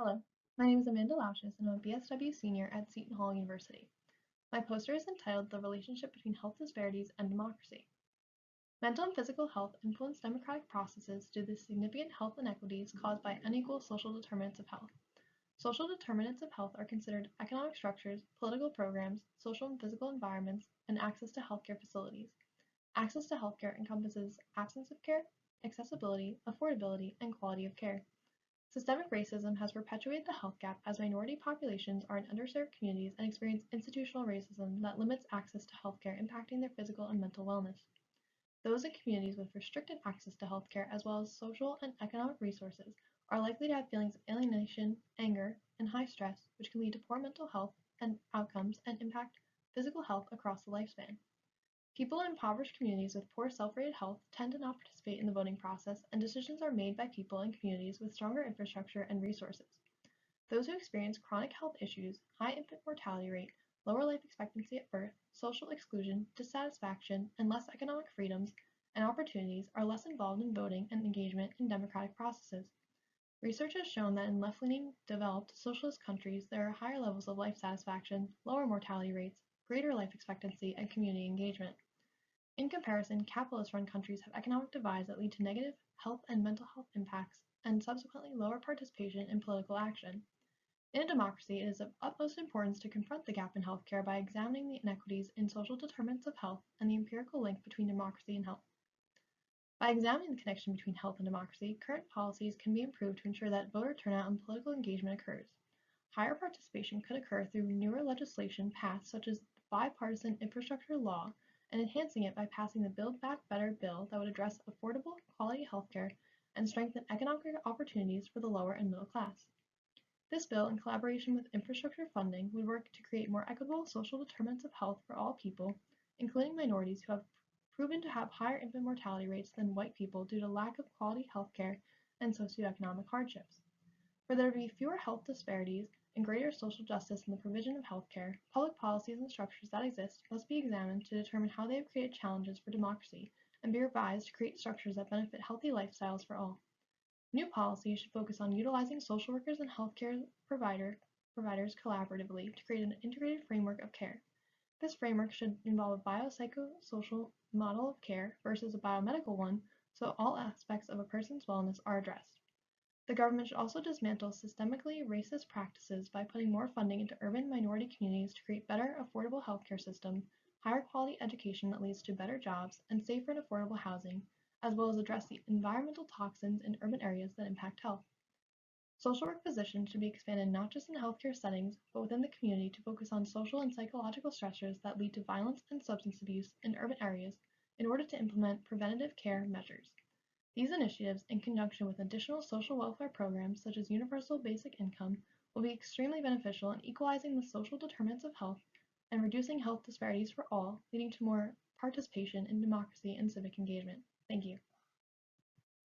Hello, my name is Amanda Lauschus and I'm a BSW senior at Seton Hall University. My poster is entitled The Relationship Between Health Disparities and Democracy. Mental and physical health influence democratic processes due to the significant health inequities caused by unequal social determinants of health. Social determinants of health are considered economic structures, political programs, social and physical environments, and access to healthcare facilities. Access to healthcare encompasses absence of care, accessibility, affordability, and quality of care. Systemic racism has perpetuated the health gap as minority populations are in underserved communities and experience institutional racism that limits access to healthcare, impacting their physical and mental wellness. Those in communities with restricted access to healthcare, as well as social and economic resources, are likely to have feelings of alienation, anger, and high stress, which can lead to poor mental health and outcomes and impact physical health across the lifespan. People in impoverished communities with poor self-rated health tend to not participate in the voting process, and decisions are made by people in communities with stronger infrastructure and resources. Those who experience chronic health issues, high infant mortality rate, lower life expectancy at birth, social exclusion, dissatisfaction, and less economic freedoms and opportunities are less involved in voting and engagement in democratic processes. Research has shown that in left-leaning developed socialist countries there are higher levels of life satisfaction, lower mortality rates, greater life expectancy, and community engagement. In comparison, capitalist-run countries have economic divides that lead to negative health and mental health impacts and subsequently lower participation in political action. In a democracy, it is of utmost importance to confront the gap in healthcare by examining the inequities in social determinants of health and the empirical link between democracy and health. By examining the connection between health and democracy, current policies can be improved to ensure that voter turnout and political engagement occurs. Higher participation could occur through newer legislation passed, such as the bipartisan infrastructure law, and enhancing it by passing the Build Back Better bill that would address affordable, quality healthcare and strengthen economic opportunities for the lower and middle class. This bill, in collaboration with infrastructure funding, would work to create more equitable social determinants of health for all people, including minorities who have proven to have higher infant mortality rates than white people due to lack of quality healthcare and socioeconomic hardships. For there to be fewer health disparities and greater social justice in the provision of healthcare, public policies and structures that exist must be examined to determine how they have created challenges for democracy and be revised to create structures that benefit healthy lifestyles for all. New policies should focus on utilizing social workers and healthcare providers collaboratively to create an integrated framework of care. This framework should involve a biopsychosocial model of care versus a biomedical one, so all aspects of a person's wellness are addressed. The government should also dismantle systemically racist practices by putting more funding into urban minority communities to create better, affordable healthcare systems, higher quality education that leads to better jobs, and safer and affordable housing, as well as address the environmental toxins in urban areas that impact health. Social work positions should be expanded not just in healthcare settings, but within the community to focus on social and psychological stressors that lead to violence and substance abuse in urban areas in order to implement preventative care measures. These initiatives, in conjunction with additional social welfare programs such as universal basic income, will be extremely beneficial in equalizing the social determinants of health and reducing health disparities for all, leading to more participation in democracy and civic engagement. Thank you.